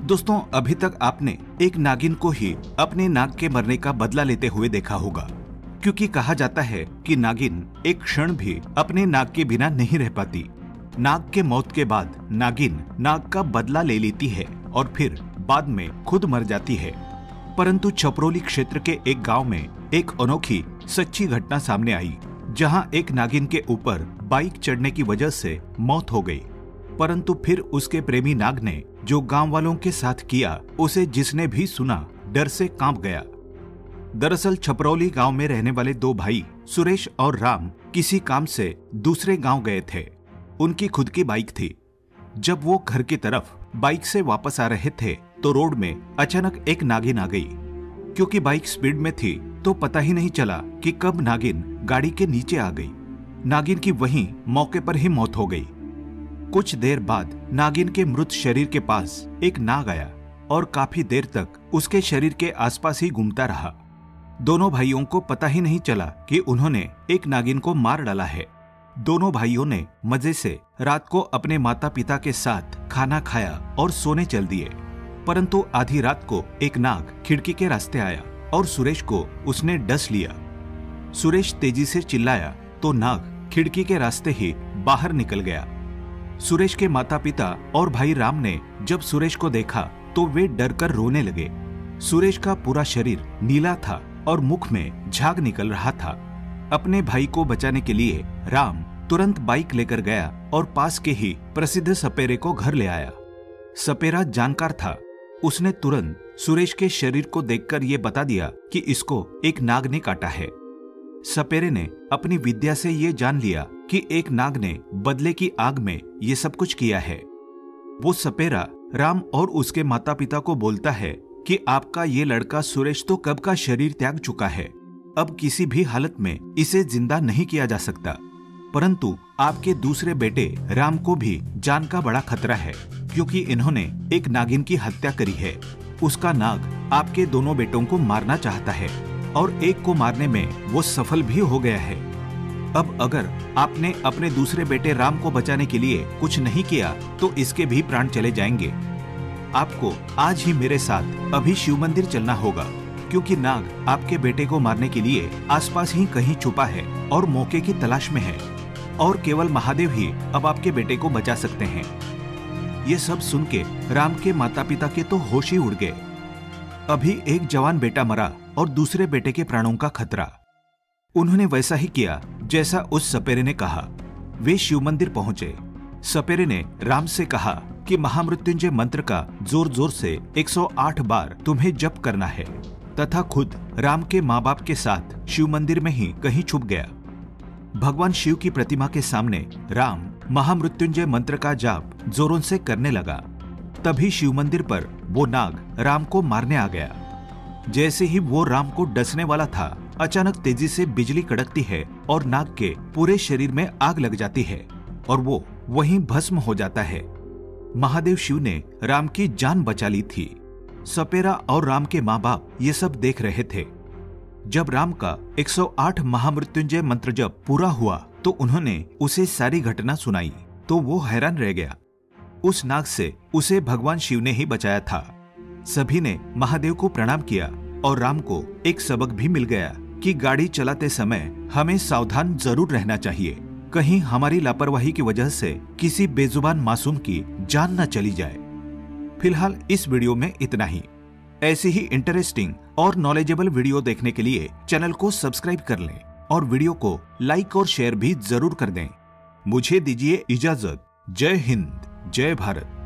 दोस्तों, अभी तक आपने एक नागिन को ही अपने नाग के मरने का बदला लेते हुए देखा होगा, क्योंकि कहा जाता है कि नागिन एक क्षण भी अपने नाग के बिना नहीं रह पाती। नाग के मौत के बाद नागिन नाग का बदला ले लेती है और फिर बाद में खुद मर जाती है। परंतु छपरोली क्षेत्र के एक गांव में एक अनोखी सच्ची घटना सामने आई, जहां एक नागिन के ऊपर बाइक चढ़ने की वजह से मौत हो गई। परंतु फिर उसके प्रेमी नाग ने जो गांव वालों के साथ किया, उसे जिसने भी सुना डर से कांप गया। दरअसल छपरौली गांव में रहने वाले दो भाई सुरेश और राम किसी काम से दूसरे गांव गए थे। उनकी खुद की बाइक थी। जब वो घर की तरफ बाइक से वापस आ रहे थे तो रोड में अचानक एक नागिन आ गई। क्योंकि बाइक स्पीड में थी तो पता ही नहीं चला कि कब नागिन गाड़ी के नीचे आ गई। नागिन की वहीं मौके पर ही मौत हो गई। कुछ देर बाद नागिन के मृत शरीर के पास एक नाग आया और काफी देर तक उसके शरीर के आसपास ही घूमता रहा। दोनों भाइयों को पता ही नहीं चला कि उन्होंने एक नागिन को मार डाला है। दोनों भाइयों ने मजे से रात को अपने माता पिता के साथ खाना खाया और सोने चल दिए। परंतु आधी रात को एक नाग खिड़की के रास्ते आया और सुरेश को उसने डस लिया। सुरेश तेजी से चिल्लाया तो नाग खिड़की के रास्ते ही बाहर निकल गया। सुरेश के माता पिता और भाई राम ने जब सुरेश को देखा तो वे डर कर रोने लगे। सुरेश का पूरा शरीर नीला था और मुख में झाग निकल रहा था। अपने भाई को बचाने के लिए राम तुरंत बाइक लेकर गया और पास के ही प्रसिद्ध सपेरे को घर ले आया। सपेरा जानकार था। उसने तुरंत सुरेश के शरीर को देखकर ये बता दिया कि इसको एक नाग ने काटा है। सपेरे ने अपनी विद्या से ये जान लिया कि एक नाग ने बदले की आग में ये सब कुछ किया है। वो सपेरा राम और उसके माता पिता को बोलता है कि आपका ये लड़का सुरेश तो कब का शरीर त्याग चुका है, अब किसी भी हालत में इसे जिंदा नहीं किया जा सकता। परंतु आपके दूसरे बेटे राम को भी जान का बड़ा खतरा है, क्योंकि इन्होंने एक नागिन की हत्या करी है। उसका नाग आपके दोनों बेटों को मारना चाहता है और एक को मारने में वो सफल भी हो गया है। अब अगर आपने अपने दूसरे बेटे राम को बचाने के लिए कुछ नहीं किया तो इसके भी प्राण चले जाएंगे। आपको आज ही मेरे साथ अभी शिव मंदिर चलना होगा, क्योंकि नाग आपके बेटे को मारने के लिए आसपास ही कहीं छुपा है और मौके की तलाश में है, और केवल महादेव ही अब आपके बेटे को बचा सकते हैं। ये सब सुन के राम के माता पिता के तो होश ही उड़ गए। अभी एक जवान बेटा मरा और दूसरे बेटे के प्राणों का खतरा। उन्होंने वैसा ही किया जैसा उस सपेरे ने कहा। वे शिव मंदिर पहुंचे। सपेरे ने राम से कहा कि महामृत्युंजय मंत्र का जोर जोर से 108 बार तुम्हें जप करना है, तथा खुद राम के माँ बाप के साथ शिव मंदिर में ही कहीं छुप गया। भगवान शिव की प्रतिमा के सामने राम महामृत्युंजय मंत्र का जाप जोरों से करने लगा। तभी शिव मंदिर पर वो नाग राम को मारने आ गया। जैसे ही वो राम को डसने वाला था, अचानक तेजी से बिजली कड़कती है और नाग के पूरे शरीर में आग लग जाती है और वो वहीं भस्म हो जाता है। महादेव शिव ने राम की जान बचा ली थी। सपेरा और राम के माँ बाप ये सब देख रहे थे। जब राम का 108 महामृत्युंजय मंत्र जप पूरा हुआ तो उन्होंने उसे सारी घटना सुनाई तो वो हैरान रह गया। उस नाग से उसे भगवान शिव ने ही बचाया था। सभी ने महादेव को प्रणाम किया और राम को एक सबक भी मिल गया कि गाड़ी चलाते समय हमें सावधान जरूर रहना चाहिए, कहीं हमारी लापरवाही की वजह से किसी बेजुबान मासूम की जान न चली जाए। फिलहाल इस वीडियो में इतना ही। ऐसी ही इंटरेस्टिंग और नॉलेजेबल वीडियो देखने के लिए चैनल को सब्सक्राइब कर लें और वीडियो को लाइक और शेयर भी जरूर कर दें। मुझे दीजिए इजाजत। जय हिंद, जय भारत।